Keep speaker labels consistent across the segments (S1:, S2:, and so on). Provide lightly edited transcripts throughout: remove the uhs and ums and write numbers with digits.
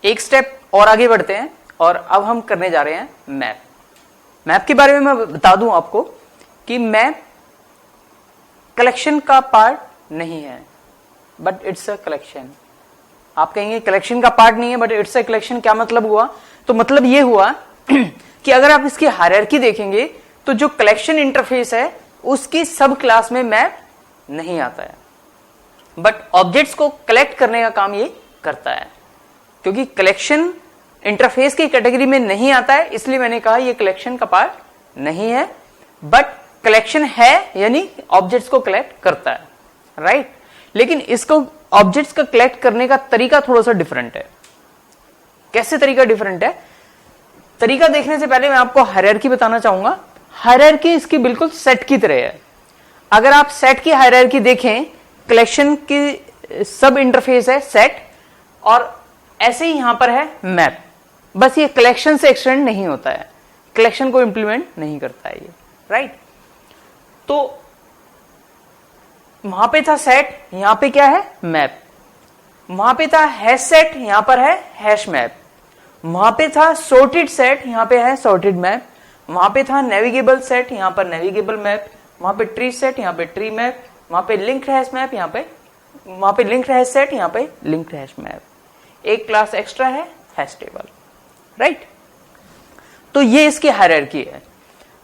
S1: एक स्टेप और आगे बढ़ते हैं और अब हम करने जा रहे हैं मैप। मैप के बारे में मैं बता दूं आपको कि मैप कलेक्शन का पार्ट नहीं है, बट इट्स अ कलेक्शन। आप कहेंगे कलेक्शन का पार्ट नहीं है बट इट्स अ कलेक्शन, क्या मतलब हुआ? तो मतलब ये हुआ कि अगर आप इसकी हायरार्की देखेंगे तो जो कलेक्शन इंटरफेस है उसकी सब क्लास में मैप नहीं आता है, बट ऑब्जेक्ट्स को कलेक्ट करने का काम ये करता है। क्योंकि कलेक्शन इंटरफेस की कैटेगरी में नहीं आता है इसलिए मैंने कहा ये कलेक्शन का पार्ट नहीं है, बट कलेक्शन है यानी ऑब्जेक्ट्स को कलेक्ट करता है, राइट? लेकिन इसको ऑब्जेक्ट्स का कलेक्ट करने का तरीका थोड़ा सा डिफरेंट है। कैसे तरीका डिफरेंट है? तरीका देखने से पहले मैं आपको हायरार्की बताना चाहूंगा। हायरार्की इसकी बिल्कुल सेट की तरह है। अगर आप सेट की हायरार्की देखें, कलेक्शन की सब इंटरफेस है सेट, और ऐसे ही यहां पर है मैप। बस ये कलेक्शन से एक्सटेंड नहीं होता है, कलेक्शन को इंप्लीमेंट नहीं करता है ये, राइट? तो वहां पे था सेट, यहां पे क्या है? मैप। वहां पे था हैश सेट, यहां पर है हैश मैप। वहां पे था सॉर्टेड सेट, यहां पे है सॉर्टेड मैप। वहां पे था नेविगेबल सेट, यहां पर नेविगेबल मैप। वहां पे ट्री सेट, यहां पे ट्री मैप। वहां पे लिंक्ड हैश मैप, वहां पे लिंक्ड हैश सेट, यहां पे लिंक्ड हैश मैप। एक क्लास एक्स्ट्रा है हैश टेबल, राइट? तो ये इसकी हायरार्की है।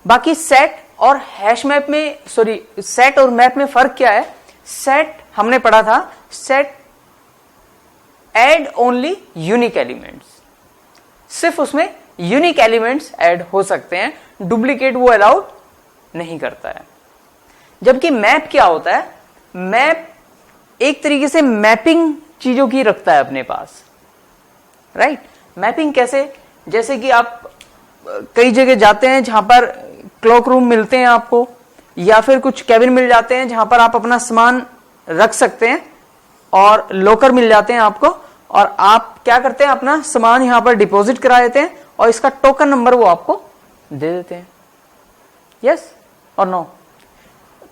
S1: बाकी सेट और हैश मैप में, सॉरी, सेट और मैप में फर्क क्या है? सेट हमने पढ़ा था, set add only unique elements, सिर्फ उसमें यूनिक एलिमेंट्स ऐड हो सकते हैं, डुप्लीकेट वो अलाउड नहीं करता है। जबकि मैप क्या होता है? मैप एक तरीके से मैपिंग चीजों की रखता है अपने पास, राइट? मैपिंग कैसे? जैसे कि आप कई जगह जाते हैं जहां पर क्लॉक रूम मिलते हैं आपको, या फिर कुछ कैबिन मिल जाते हैं जहां पर आप अपना सामान रख सकते हैं, और लॉकर मिल जाते हैं आपको, और आप क्या करते हैं? अपना सामान यहां पर डिपॉजिट करा देते हैं और इसका टोकन नंबर वो आपको दे देते हैं। Yes or no?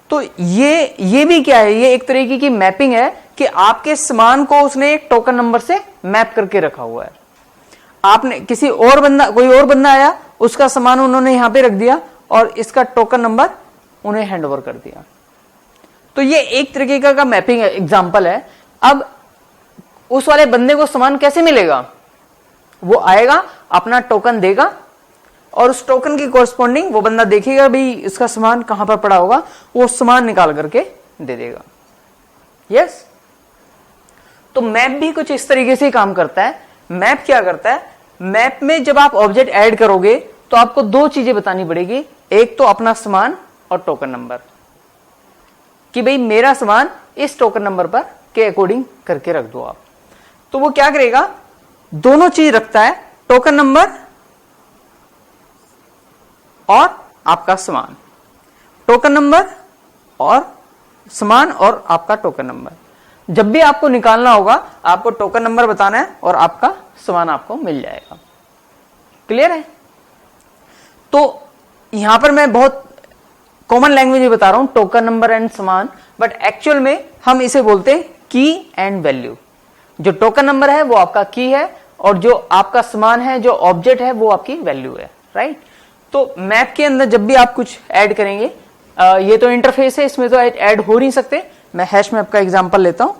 S1: तो ये भी क्या है? ये एक तरीके की मैपिंग है कि आपके सामान को उसने एक टोकन नंबर से मैप करके रखा हुआ है। आपने कोई और बंदा आया, उसका सामान उन्होंने यहां पे रख दिया और इसका टोकन नंबर उन्हें हैंड ओवर कर दिया। तो ये एक तरीके का मैपिंग एग्जांपल है। अब उस वाले बंदे को सामान कैसे मिलेगा? वो आएगा, अपना टोकन देगा, और उस टोकन की कोरस्पॉन्डिंग वो बंदा देखेगा भाई इसका सामान कहां पर पड़ा होगा, वो सामान निकाल करके दे देगा। यस? तो मैप भी कुछ इस तरीके से ही काम करता है। मैप क्या करता है? मैप में जब आप ऑब्जेक्ट ऐड करोगे तो आपको दो चीजें बतानी पड़ेगी। एक तो अपना सामान और टोकन नंबर, कि भाई मेरा सामान इस टोकन नंबर पर के अकॉर्डिंग करके रख दो आप। तो वो क्या करेगा? दोनों चीज रखता है, टोकन नंबर और आपका सामान। टोकन नंबर और सामान और आपका टोकन नंबर। जब भी आपको निकालना होगा आपको टोकन नंबर बताना है और आपका सामान आपको मिल जाएगा। क्लियर है? तो यहां पर मैं बहुत कॉमन लैंग्वेज में बता रहा हूं, टोकन नंबर एंड सामान, बट एक्चुअल में हम इसे बोलते हैं की एंड वैल्यू। जो टोकन नंबर है वो आपका की है, और जो आपका सामान है, जो ऑब्जेक्ट है, वो आपकी वैल्यू है, राइट? तो मैप के अंदर जब भी आप कुछ ऐड करेंगे, ये तो इंटरफेस है, इसमें तो ऐड हो नहीं सकते। मैं हैश मैप का एग्जांपल लेता हूं।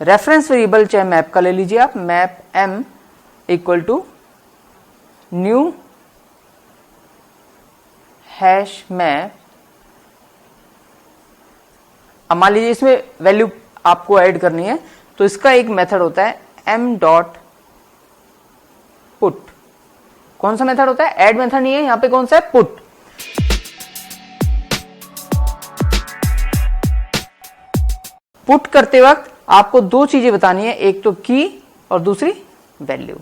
S1: रेफरेंस वेरिएबल चाहे मैप का ले लीजिए आप, map m equal to new hash map. अब मान लीजिए इसमें वैल्यू आपको ऐड करनी है, तो इसका एक मेथड होता है m डॉट पुट। कौन सा मेथड होता है? ऐड मेथड नहीं है यहां पे, कौन सा है? पुट। पुट करते वक्त आपको दो चीजें बतानी है, एक तो की और दूसरी वैल्यू।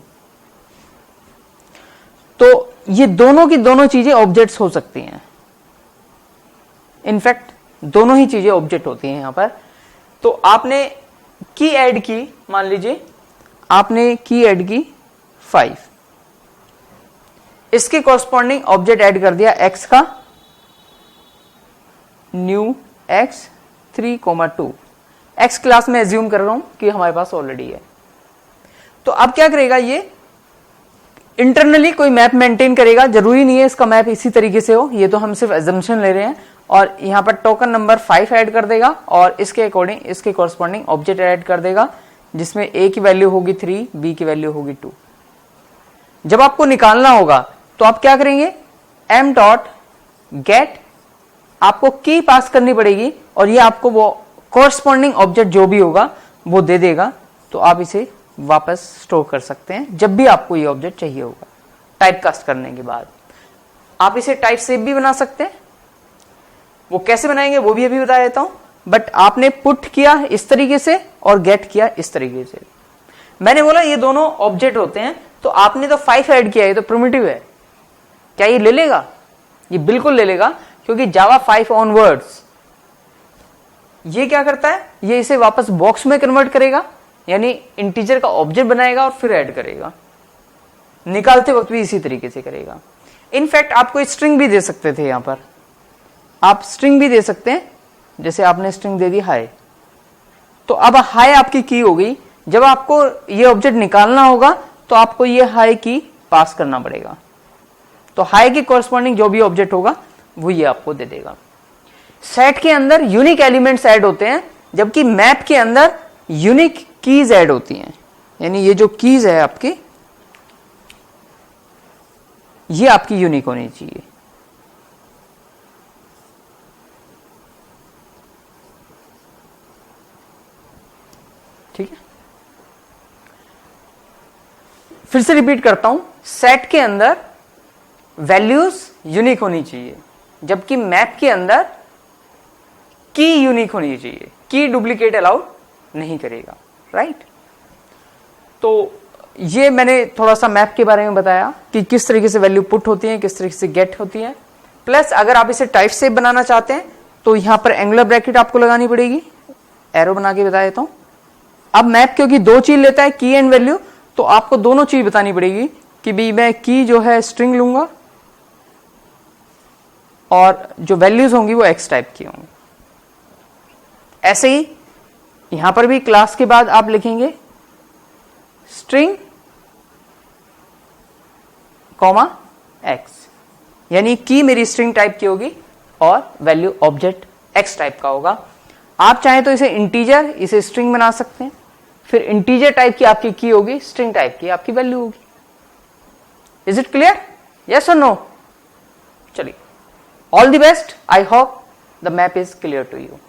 S1: तो ये दोनों की दोनों चीजें ऑब्जेक्ट्स हो सकती हैं। इनफैक्ट दोनों ही चीजें ऑब्जेक्ट होती हैं यहां पर। तो आपने की ऐड की, मान लीजिए आपने की ऐड की 5, इसके कॉरस्पॉन्डिंग ऑब्जेक्ट ऐड कर दिया x का, न्यू x 3,2। x क्लास में एज्यूम कर रहा हूं कि हमारे पास ऑलरेडी है। तो अब क्या करेगा ये? इंटरनली कोई मैप मेंटेन करेगा, जरूरी नहीं है इसका मैप इसी तरीके से हो, ये तो हम सिर्फ एजम्पशन ले रहे हैं। और यहां पर टोकन नंबर 5 ऐड कर देगा और इसके अकॉर्डिंग इसके कॉरस्पॉन्डिंग ऑब्जेक्ट ऐड कर देगा, जिसमें ए की वैल्यू होगी 3, बी की वैल्यू होगी 2। जब आपको निकालना होगा तो आप क्या करेंगे, एम डॉट गेट, आपको की पास करनी पड़ेगी और ये आपको वो कॉरस्पॉन्डिंग ऑब्जेक्ट जो भी होगा वो दे देगा। तो आप इसे वापस स्टोर कर सकते हैं जब भी आपको ये ऑब्जेक्ट चाहिए होगा। टाइप कास्ट करने के बाद आप इसे टाइप सेव भी बना सकते हैं, वो कैसे बनाएंगे वो भी अभी बता देता हूं। बट आपने पुट किया इस तरीके से और गेट किया इस तरीके से। मैंने बोला ये दोनों ऑब्जेक्ट होते हैं, तो आपने तो 5 ऐड किया है, तो प्रिमिटिव है, क्या ये ले लेगा? ये बिल्कुल ले लेगा, क्योंकि जावा 5 ऑनवर्ड्स ये क्या करता है, ये इसे वापस बॉक्स में कन्वर्ट करेगा, यानी इंटीजर का ऑब्जेक्ट बनाएगा और फिर ऐड करेगा। निकालते वक्त भी इसी तरीके से करेगा। इनफैक्ट आपको स्ट्रिंग भी दे सकते थे, यहां पर आप स्ट्रिंग भी दे सकते हैं, जैसे आपने स्ट्रिंग दे दी हाय, तो अब हाय आपकी की हो गई। जब आपको ये ऑब्जेक्ट निकालना होगा तो आपको ये हाय की पास करना पड़ेगा, तो हाय के कॉरस्पॉन्डिंग जो भी ऑब्जेक्ट होगा वो ये आपको दे देगा। सेट के अंदर यूनिक एलिमेंट्स ऐड होते हैं, जबकि मैप के अंदर यूनिक कीज ऐड होती हैं। यानी ये जो कीज है आपकी, ये आपकी यूनिक होनी चाहिए। ठीक है, फिर से रिपीट करता हूं, सेट के अंदर वैल्यूज यूनिक होनी चाहिए, जबकि मैप के अंदर की यूनिक होनी चाहिए। की डुप्लीकेट अलाउड नहीं करेगा, राइट। तो ये मैंने थोड़ा सा मैप के बारे में बताया कि किस तरीके से वैल्यू पुट होती है, किस तरीके से गेट होती है। प्लस अगर आप इसे टाइप सेव बनाना चाहते हैं तो यहां पर एंगुलर ब्रैकेट आपको लगानी पड़ेगी, एरो बना के बता देता हूं। अब मैप क्योंकि दो चीज लेता है, की एंड वैल्यू, तो आपको दोनों चीज बतानी पड़ेगी कि भाई मैं की जो है स्ट्रिंग लूंगा और जो वैल्यूज होंगी वो एक्स टाइप की होंगी। ऐसे ही यहां पर भी क्लास के बाद आप लिखेंगे स्ट्रिंग कॉमा एक्स, यानी की मेरी स्ट्रिंग टाइप की होगी और वैल्यू ऑब्जेक्ट एक्स टाइप का होगा। आप चाहें तो इसे इंटीजर, इसे स्ट्रिंग बना सकते हैं, फिर इंटीजर टाइप की आपकी की होगी, स्ट्रिंग टाइप की आपकी वैल्यू होगी। Is it clear? Yes or no? चलिए, all the best. I hope the map is clear to you.